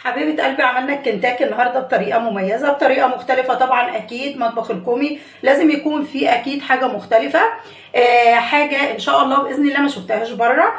حبيبه قلبي، عملنا الكنتاكي النهارده بطريقه مميزه، بطريقه مختلفه. طبعا اكيد مطبخ الكومي لازم يكون فيه اكيد حاجه مختلفه، حاجه ان شاء الله باذن الله ما شفتهاش بره.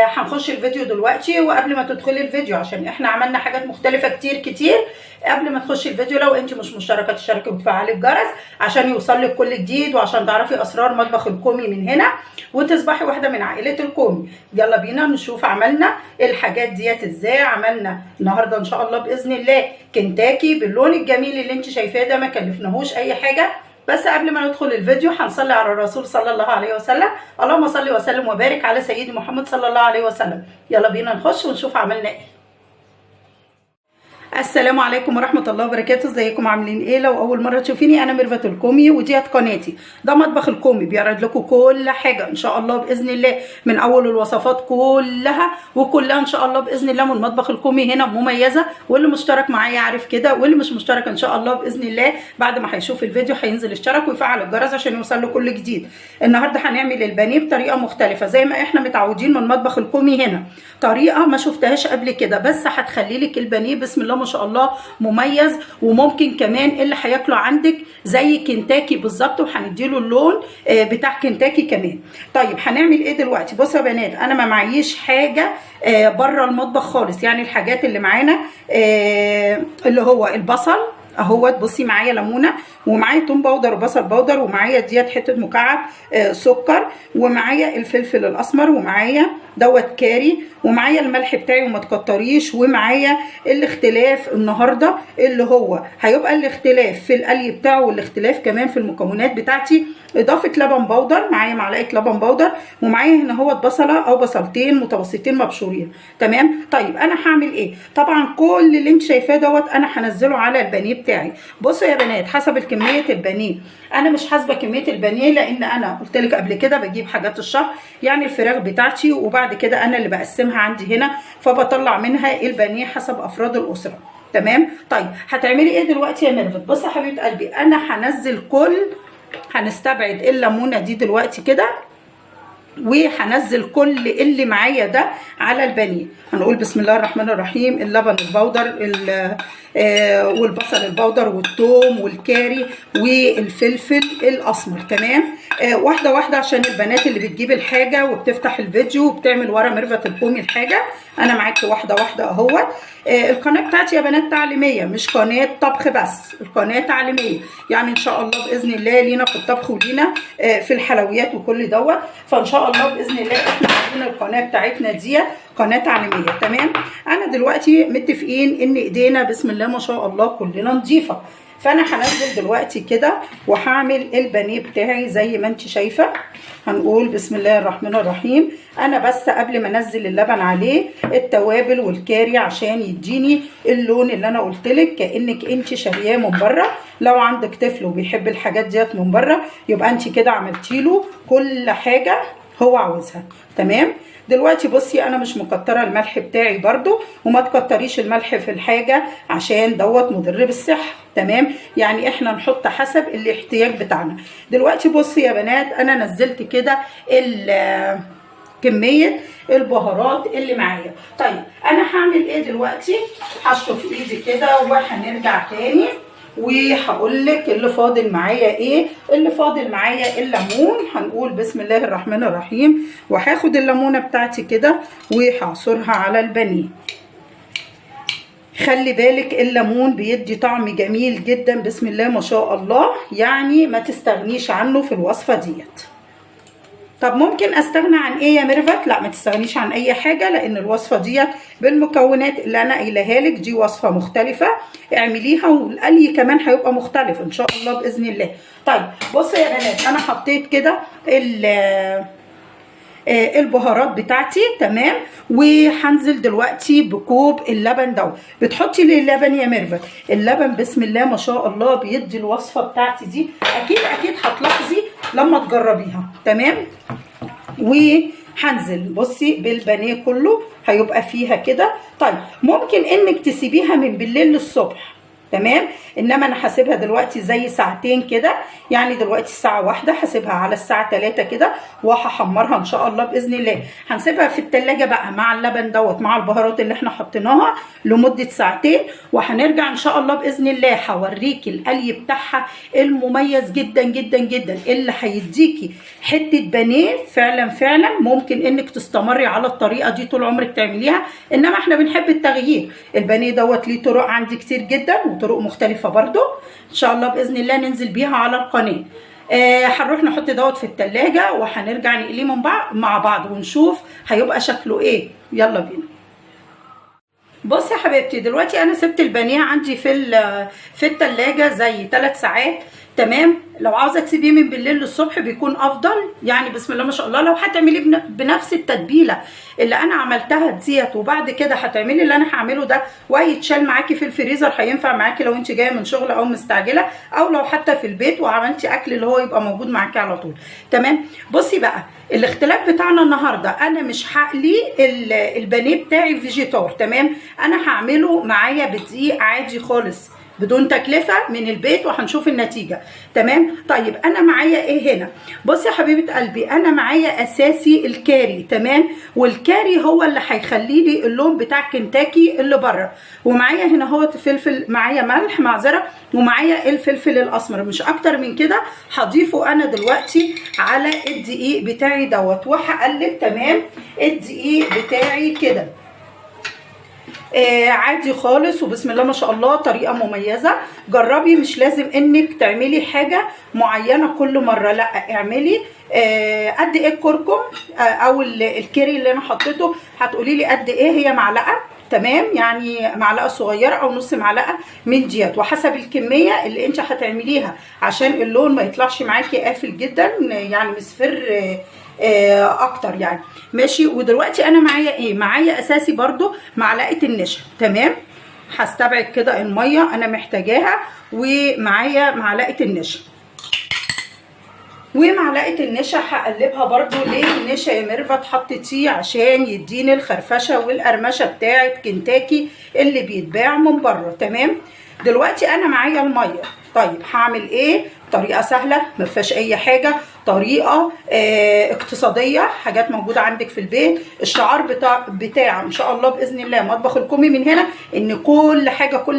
هنخش الفيديو دلوقتي، وقبل ما تدخلي الفيديو عشان احنا عملنا حاجات مختلفه كتير. قبل ما تخشي الفيديو لو انت مش مشتركه تشتركي وتفعلي الجرس عشان يوصلك كل جديد، وعشان تعرفي اسرار مطبخ الكومي من هنا وتصبحي واحده من عائله الكومي. يلا بينا نشوف عملنا الحاجات ديت ازاي. عملنا النهارده ان شاء الله باذن الله كنتاكي باللون الجميل اللي انت شايفاه ده، ما كلفناهوش اي حاجه. بس قبل ما ندخل الفيديو هنصلي على الرسول صلى الله عليه وسلم. اللهم صل وسلم وبارك على سيدي محمد صلى الله عليه وسلم. يلا بينا نخش ونشوف عملنا ايه. السلام عليكم ورحمه الله وبركاته. ازيكم عاملين ايه؟ لو اول مره تشوفيني، انا ميرفت الكومي وديت قناتي. ده مطبخ الكومي بيعرض لكم كل حاجه ان شاء الله باذن الله، من اول الوصفات كلها وكلها ان شاء الله باذن الله من مطبخ الكومي هنا مميزه. واللي مشترك معايا عارف كده، واللي مش مشترك ان شاء الله باذن الله بعد ما هيشوف الفيديو هينزل يشترك ويفعل الجرس عشان يوصل له كل جديد. النهارده هنعمل البانيه بطريقه مختلفه زي ما احنا متعودين من مطبخ الكومي هنا، طريقه ما شفتهاش قبل كده، بس هتخلي لك البانيه بسم الله ما شاء الله مميز. وممكن كمان اللي هياكله عندك زي كنتاكي بالظبط، وهنديله اللون بتاع كنتاكي كمان. طيب هنعمل ايه دلوقتي؟ بصوا يا بنات، انا ما معيش حاجه بره المطبخ خالص. يعني الحاجات اللي معانا اللي هو البصل اهوت. بصي معايا ليمونه، ومعايا توم باودر وبصل باودر، ومعايا ديت حته مكعب سكر، ومعايا الفلفل الاسمر، ومعايا دوت كاري، ومعايا الملح بتاعي وما تكتريش، ومعايا الاختلاف النهارده اللي هو هيبقى الاختلاف في القلي بتاعه، والاختلاف كمان في المكونات بتاعتي. اضافه لبن باودر، معايا معلقه لبن باودر، ومعايا هنا هو بصله او بصلتين متوسطين مبشورين. تمام. طيب انا هعمل ايه؟ طبعا كل اللي انت شايفاه دوت انا هنزله على البانيه بتاعي. بصوا يا بنات، حسب كميه البانيه. انا مش حاسبه كميه البانيه لان انا قلت لك قبل كده بجيب حاجات الشهر، يعني الفراخ بتاعتي، وبعد كده انا اللي بقسمها عندي هنا، فبطلع منها البانيه حسب افراد الاسره. تمام. طيب هتعملي ايه دلوقتي يا ميرفت؟ بصي يا حبيبه قلبي، انا هنزل هنستبعد الليمونه دي دلوقتي كده، وهنزل كل اللي معايا ده على البانيه. هنقول بسم الله الرحمن الرحيم. اللبن البودر والبصل البودر والثوم والكاري والفلفل الاسمر. تمام. واحده واحده عشان البنات اللي بتجيب الحاجه وبتفتح الفيديو وبتعمل ورا ميرفت الكومي الحاجه، انا معاكي واحده واحده اهوت. القناه بتاعتي يا بنات تعليميه، مش قناه طبخ بس، القناه تعليميه. يعني ان شاء الله باذن الله لينا في الطبخ ولينا في الحلويات وكل دوت. فان شاء الله باذن الله احنا عاملين القناه بتاعتنا ديت قناه تعليميه. تمام. انا دلوقتي متفقين ان ايدينا بسم الله ما شاء الله كلنا نظيفه، فانا هنزل دلوقتي كده وهعمل البانيه بتاعي زي ما انت شايفه. هنقول بسم الله الرحمن الرحيم. انا بس قبل ما انزل اللبن عليه التوابل والكاري عشان يديني اللون اللي انا قلت لك، كانك انت شارياه من بره. لو عندك طفل وبيحب الحاجات ديت من بره يبقى انت كده عملتي له كل حاجه هو عاوزها. تمام. دلوقتي بصي، انا مش مكتره الملح بتاعي برضو، وما تكتريش الملح في الحاجه عشان دوت مضر بالصحه. تمام. يعني احنا نحط حسب الاحتياج بتاعنا. دلوقتي بصي يا بنات، انا نزلت كده كميه البهارات اللي معايا. طيب انا هعمل ايه دلوقتي؟ هشطف ايدي كده وهنرجع تاني وهقول لك اللي فاضل معايا ايه. اللي فاضل معايا الليمون. هنقول بسم الله الرحمن الرحيم، وهاخد الليمونه بتاعتي كده وهعصرها على البانيه. خلي بالك الليمون بيدي طعم جميل جدا بسم الله ما شاء الله، يعني ما تستغنيش عنه في الوصفه ديت. طب ممكن استغنى عن ايه يا ميرفت؟ لا، ما تستغنيش عن اي حاجه، لان الوصفه ديت بالمكونات اللي انا قايلها لك دي وصفه مختلفه. اعمليها، والقلي كمان هيبقى مختلف ان شاء الله باذن الله. طيب بصوا يا بنات، انا حطيت كده البهارات بتاعتي. تمام. وهنزل دلوقتي بكوب اللبن ده. بتحطي لي اللبن يا ميرفت؟ اللبن بسم الله ما شاء الله بيدي الوصفه بتاعتي دي اكيد هتلاحظي لما تجربيها. تمام. وهنزل بصي بالبانيه كله هيبقى فيها كده. طيب ممكن انك تسيبيها من بالليل للصبح، تمام. انما انا هسيبها دلوقتي زي ساعتين كده، يعني دلوقتي الساعه 1 هسيبها على الساعه 3 كده وهحمرها ان شاء الله باذن الله. هنسيبها في التلاجة بقى مع اللبن دوت مع البهارات اللي احنا حطيناها لمده ساعتين، وهنرجع ان شاء الله باذن الله هوريكي القلي بتاعها المميز جدا جدا جدا اللي هيديكي حته بانيه فعلا فعلا ممكن انك تستمري على الطريقه دي طول عمرك تعمليها. انما احنا بنحب التغيير. البانيه دوت ليه طرق عندي كتير جدا وطرق مختلفه برضو ان شاء الله باذن الله ننزل بيها على القناه. هنروح نحط دوت في التلاجة وهنرجع نقليه مع بعض ونشوف هيبقى شكله ايه. يلا بينا. بصي يا حبيبتي، دلوقتي انا سبت البانيه عندي في التلاجة زي 3 ساعات. تمام. لو عاوزه تسيبيه من بالليل للصبح بيكون افضل، يعني بسم الله ما شاء الله. لو هتعمليه بنفس التتبيله اللي انا عملتها ديت وبعد كده هتعملي اللي انا هعمله ده وهيتشال معاكي في الفريزر، هينفع معاكي لو انت جايه من شغل او مستعجله، او لو حتى في البيت وعملتي اكل اللي هو يبقى موجود معاكي على طول. تمام. بصي بقى الاختلاف بتاعنا النهارده، انا مش هقلي البانيه بتاعي فيجيتار. تمام. انا هعمله معايا بدقيق عادي خالص بدون تكلفه من البيت وهنشوف النتيجه. تمام. طيب انا معايا ايه هنا؟ بصي يا حبيبه قلبي، انا معايا اساسي الكاري. تمام. والكاري هو اللي هيخلي لي اللون بتاع كنتاكي اللي بره. ومعايا هنا هو فلفل، معايا ملح معذره، ومعايا الفلفل الاسمر، مش اكتر من كده. هضيفه انا دلوقتي على الدقيق بتاعي دوت وهقلب. تمام. الدقيق بتاعي كده عادي خالص وبسم الله ما شاء الله، طريقه مميزه. جربي، مش لازم انك تعملي حاجه معينه كل مره، لا اعملي قد ايه الكركم او الكيري اللي انا حطيته. هتقولي لي قد ايه؟ هي معلقه. تمام. يعني معلقه صغيره او نص معلقه من ديت، وحسب الكميه اللي انت هتعمليها عشان اللون ما يطلعش معاكي قافل جدا، يعني مصفر اكتر يعني. ماشي. ودلوقتي انا معايا ايه؟ معايا اساسي برضو معلقه النشا. تمام. هستبعد كده الميه انا محتاجاها، ومعايا معلقه النشا. ومعلقه النشا هقلبها برضو. ليه النشا يا ميرفت حطيتيه؟ عشان يديني الخرفشه والقرمشه بتاعه كنتاكي اللي بيتباع من بره. تمام. دلوقتي انا معايا الميه. طيب هعمل ايه؟ طريقه سهله ما فيهاش اي حاجه، طريقه اقتصاديه، حاجات موجوده عندك في البيت. الشعار بتاع ان شاء الله باذن الله مطبخ الكومي من هنا ان كل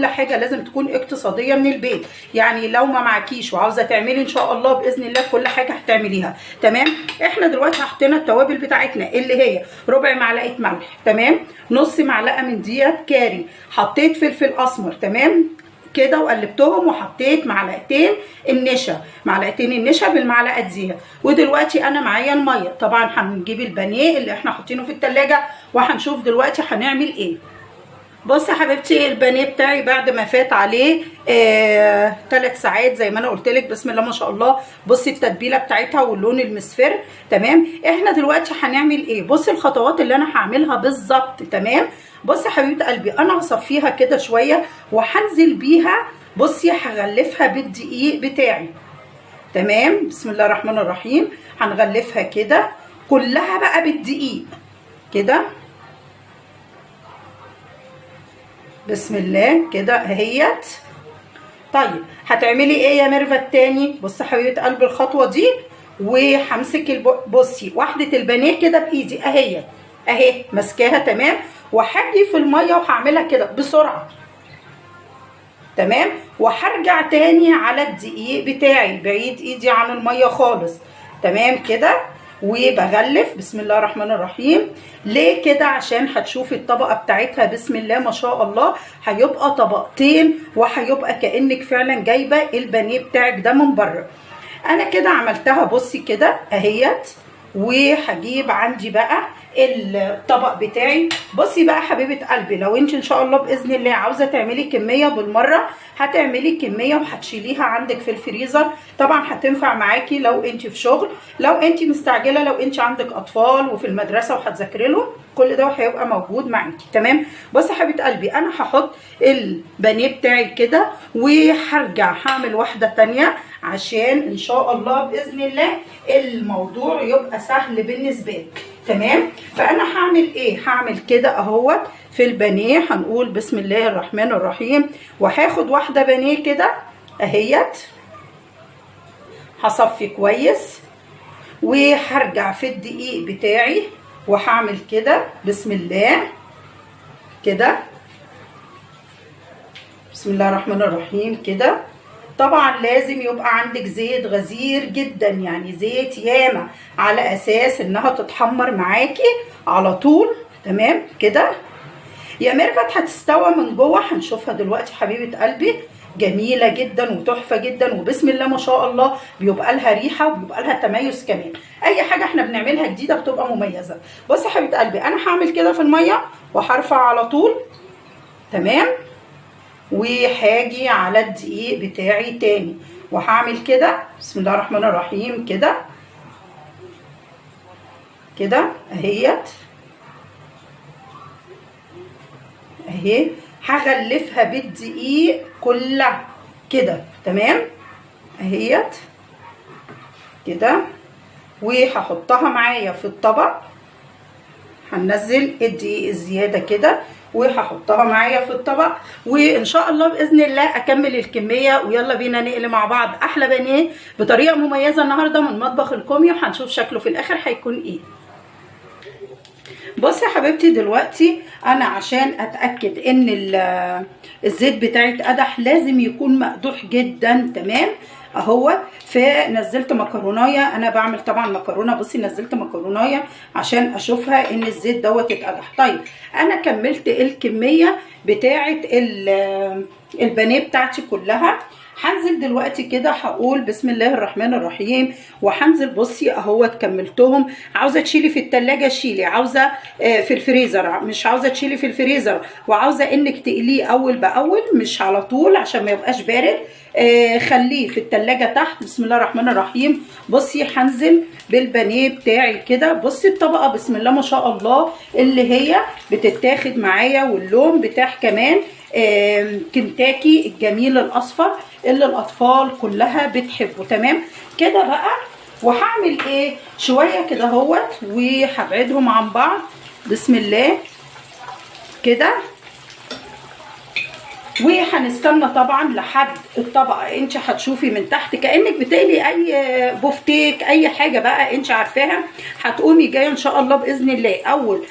حاجه لازم تكون اقتصاديه من البيت. يعني لو ما معكيش وعاوزه تعملي ان شاء الله باذن الله كل حاجه هتعمليها. تمام. احنا دلوقتي حطينا التوابل بتاعتنا اللي هي ربع معلقه ملح. تمام. نص معلقه من ديت كاري. حطيت فلفل اسمر. تمام كده وقلبتهم، وحطيت معلقتين النشا بالمعلقه دي. ودلوقتي انا معايا الميه. طبعا هنجيب البانيه اللي احنا حاطينه في التلاجة وهنشوف دلوقتي هنعمل ايه. بصي يا حبيبتي، البانيه بتاعي بعد ما فات عليه 3 ساعات زي ما انا قلت لك، بسم الله ما شاء الله. بصي التتبيله بتاعتها واللون المصفر. تمام. احنا دلوقتي هنعمل ايه؟ بصي الخطوات اللي انا هعملها بالظبط. تمام. بصي يا حبيبه قلبي، انا هصفيها كده شويه وهنزل بيها. بصي هغلفها بالدقيق بتاعي. تمام. بسم الله الرحمن الرحيم. هنغلفها كده كلها بقى بالدقيق كده. بسم الله كده اهيت. طيب هتعملي ايه يا ميرفت تاني؟ بصي يا حبيبه قلبي الخطوه دي، وهمسك بصي واحده البانيه كده بايدي اهي ماسكاها. تمام. وهاجي في الميه وهعملها كده بسرعه. تمام. وهرجع تاني على الدقيق بتاعي بعيد ايدي عن الميه خالص. تمام كده. وبغلف بسم الله الرحمن الرحيم. ليه كده؟ عشان هتشوفي الطبقه بتاعتها بسم الله ما شاء الله، هيبقى طبقتين وهيبقى كانك فعلا جايبه البانيه بتاعك ده من بره. انا كده عملتها بصي كده اهيت. وهجيب عندي بقى الطبق بتاعي. بصي بقى حبيبه قلبي، لو انت ان شاء الله باذن الله عاوزه تعملي كميه بالمره هتعملي كميه وهتشيليها عندك في الفريزر. طبعا هتنفع معاكي لو انت في شغل، لو انت مستعجله، لو انت عندك اطفال وفي المدرسه وهتذاكري لهم، كل ده هيبقى موجود معاكي. تمام. بصي حبيبه قلبي، انا هحط البانيه بتاعي كده وهرجع هعمل واحده ثانيه عشان ان شاء الله باذن الله الموضوع يبقى سهل بالنسبه لك. تمام. فانا هعمل ايه؟ هعمل كده اهوت في البانيه. هنقول بسم الله الرحمن الرحيم، وهاخد واحده بانيه كده اهيت، هصفي كويس، وهرجع في الدقيق بتاعي وهعمل كده بسم الله كده، بسم الله الرحمن الرحيم كده. طبعا لازم يبقى عندك زيت غزير جدا، يعني زيت ياما، على اساس انها تتحمر معاكي على طول. تمام كده يا ميرفت. هتستوى من جوه، هنشوفها دلوقتي حبيبه قلبي. جميله جدا وتحفه جدا، وبسم الله ما شاء الله بيبقى لها ريحه وبيبقى لها تميز كمان. اي حاجه احنا بنعملها جديده بتبقى مميزه. بصي يا حبيبه قلبي، انا هعمل كده في الميه وهرفع على طول. تمام. وهاجي على الدقيق بتاعي تاني وهعمل كده بسم الله الرحمن الرحيم كده كده اهيت اهي. هغلفها بالدقيق كلها كده. تمام اهيت كده، وهحطها معايا في الطبق. هننزل الدقيق الزياده كده وهحطها معايا في الطبق، وان شاء الله باذن الله اكمل الكميه. ويلا بينا نقلي مع بعض احلى بانيه بطريقه مميزه النهارده من مطبخ الكومي، وهنشوف شكله في الاخر هيكون ايه. بصي يا حبيبتي، دلوقتي انا عشان اتاكد ان الزيت بتاعي اتقدح لازم يكون مقدوح جدا. تمام اهو. فنزلت مكرونايه، انا بعمل طبعا مكرونه. بصي نزلت مكرونايه عشان اشوفها ان الزيت دوت اتقدح. طيب انا كملت الكميه بتاعه البانيه بتاعتي كلها. هنزل دلوقتي كده هقول بسم الله الرحمن الرحيم، وهنزل. بصي اهوت كملتهم. عاوزه تشيلي في التلاجة شيلي، عاوزه في الفريزر مش عاوزه تشيلي في الفريزر، وعاوزه انك تقليه اول باول مش على طول عشان ما يبقاش بارد، خليه في التلاجة تحت. بسم الله الرحمن الرحيم. بصي هنزل بالبانيه بتاعي كده. بصي الطبقه بسم الله ما شاء الله اللي هي بتتاخد معايا، واللون بتاع كمان كنتاكي الجميل الاصفر اللي الاطفال كلها بتحبه. تمام كده بقى. وهعمل ايه شويه كده اهوت وهبعدهم عن بعض بسم الله كده. وهنستنى طبعا لحد الطبقه انت هتشوفي من تحت كانك بتقلي اي بوفتيك اي حاجه بقى انت عارفاها. هتقومي جايه ان شاء الله باذن الله اول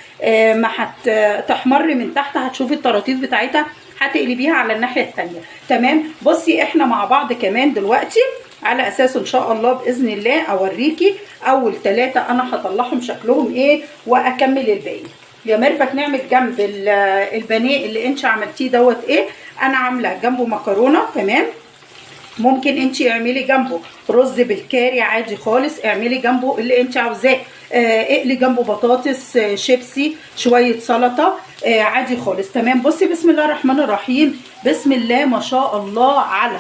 ما هتحمر من تحت هتشوفي الطراطيف بتاعتها، هتقلبيها على الناحيه الثانيه. تمام. بصي احنا مع بعض كمان دلوقتي على اساس ان شاء الله باذن الله اوريكي اول 3 انا هطلعهم شكلهم ايه واكمل الباقي. يا ميرفت نعمل جنب البانيه اللي انت عملتيه دوت ايه. انا عامله جنبه مكرونه. تمام. ممكن انت اعملي جنبه رز بالكاري عادي خالص، اعملي جنبه اللي انت عاوزاه. اقلي جنبه بطاطس، شيبسي، شويه سلطه، عادي خالص. تمام. بصي بسم الله الرحمن الرحيم. بسم الله ما شاء الله على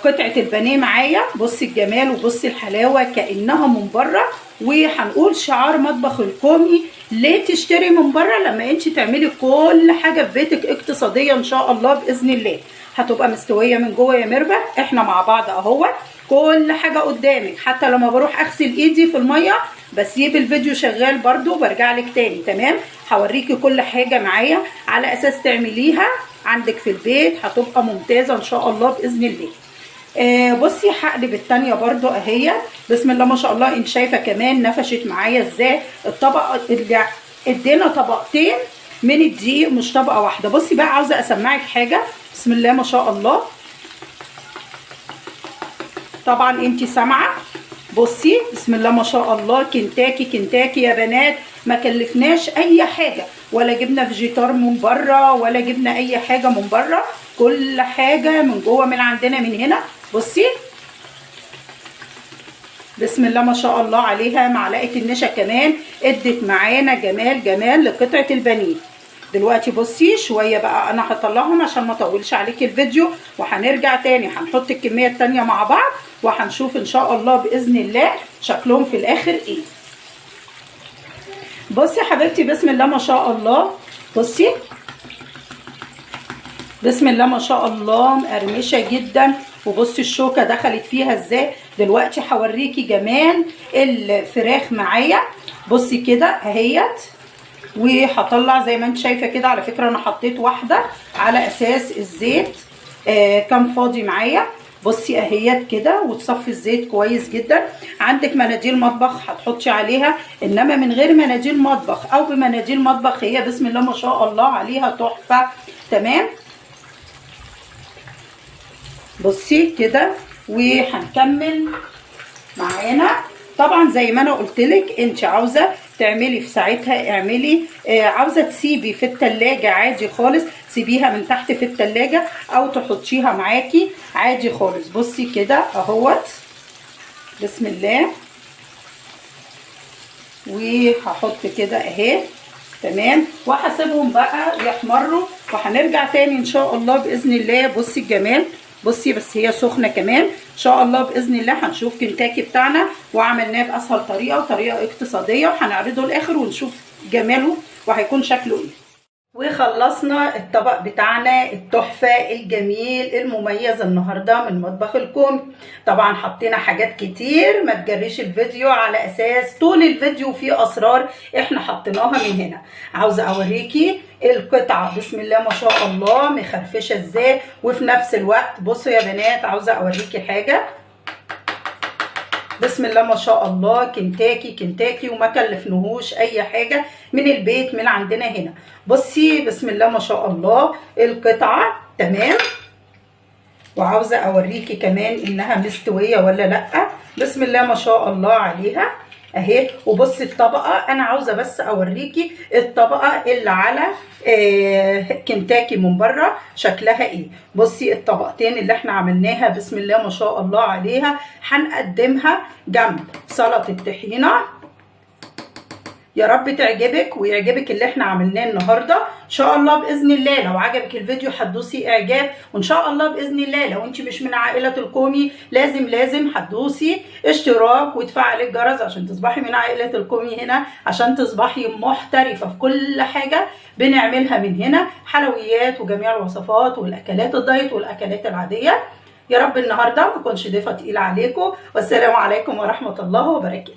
قطعه البانيه معايا. بصي الجمال وبصي الحلاوه كانها من بره. وهنقول شعار مطبخ الكومي، ليه تشتري من بره لما انت تعملي كل حاجه في بيتك اقتصاديه ان شاء الله باذن الله. هتبقى مستويه من جوه يا ميرفت. احنا مع بعض اهو كل حاجه قدامك، حتى لما بروح اغسل ايدي في الميه بسيب الفيديو شغال برده وبرجع لك تاني. تمام. هوريكي كل حاجه معايا على اساس تعمليها عندك في البيت، هتبقى ممتازه ان شاء الله باذن الله. بصي هقلب التانية برضو اهي. بسم الله ما شاء الله. انت شايفه كمان نفشت معايا ازاي الطبقه اللي ادينا طبقتين من الدقيق مش طبقه واحده. بصي بقى عاوزه اسمعك حاجه. بسم الله ما شاء الله. طبعا انت سامعه. بصي بسم الله ما شاء الله. كنتاكي كنتاكي يا بنات، ما كلفناش اي حاجه، ولا جبنا فيجيتار من بره ولا جبنا اي حاجه من بره، كل حاجه من جوه من عندنا من هنا. بصي بسم الله ما شاء الله عليها. معلقه النشا كمان ادت معانا جمال جمال لقطعه البانيه. دلوقتي بصي شويه بقى انا هطلعهم عشان ما اطولش عليكي الفيديو، وهنرجع تاني هنحط الكميه التانيه مع بعض وهنشوف ان شاء الله باذن الله شكلهم في الاخر ايه. بصي يا حبيبتي بسم الله ما شاء الله. بصي بسم الله ما شاء الله مقرمشه جدا وبصي الشوكه دخلت فيها ازاي. دلوقتي هوريكي جمال الفراخ معايا. بصي كده اهيت، وهطلع زي ما انت شايفه كده. على فكره انا حطيت واحده على اساس الزيت كان فاضي معايا. بصي اهيت كده، وتصفي الزيت كويس جدا. عندك مناديل مطبخ هتحطي عليها، انما من غير مناديل مطبخ او بمناديل مطبخ هي بسم الله ما شاء الله عليها تحفه. تمام، بصي كده. وهنكمل معانا. طبعا زي ما انا قلتلك، انت عاوزه تعملي في ساعتها اعملي، عاوزه تسيبي في التلاجة عادي خالص، سيبيها من تحت في التلاجة او تحطيها معاكي عادي خالص. بصي كده اهوت، بسم الله. وهحط كده اهي. تمام، وهسيبهم بقى يحمروا وهنرجع تاني ان شاء الله باذن الله. بصي الجمال، بصي بس هي سخنه كمان. ان شاء الله باذن الله هنشوف كنتاكي بتاعنا وعملناه باسهل طريقه وطريقه اقتصاديه، وهنعرضه الاخر ونشوف جماله وهيكون شكله ايه. وخلصنا الطبق بتاعنا التحفه الجميل المميز النهارده من مطبخ الكومي. طبعا حطينا حاجات كتير، ما تجريش الفيديو على اساس طول الفيديو فيه اسرار احنا حطيناها من هنا. عاوزه اوريكي القطعه بسم الله ما شاء الله مخرفشه ازاي، وفي نفس الوقت بصوا يا بنات عاوزه اوريكي حاجه بسم الله ما شاء الله. كنتاكي وما كلفناهوش اي حاجه، من البيت من عندنا هنا. بصي بسم الله ما شاء الله القطعه. تمام، وعاوزه اوريكي كمان انها مستويه ولا لا. بسم الله ما شاء الله عليها اهي. وبصي الطبقه، انا عاوزه بس اوريكي الطبقه اللي على كنتاكي من بره شكلها ايه. بصي الطبقتين اللي احنا عملناها بسم الله ما شاء الله عليها، هنقدمها جنب سلطه الطحينه. يا رب تعجبك ويعجبك اللي احنا عملناه النهارده ان شاء الله باذن الله. لو عجبك الفيديو هتدوسي اعجاب، وان شاء الله باذن الله لو انت مش من عائله الكومي لازم هتدوسي اشتراك وتفعلي الجرس عشان تصبحي من عائله الكومي هنا، عشان تصبحي محترفه في كل حاجه بنعملها من هنا، حلويات وجميع الوصفات والاكلات الدايت والاكلات العاديه. يا رب النهارده ما اكونش ضيفه تقيله عليكم، والسلام عليكم ورحمه الله وبركاته.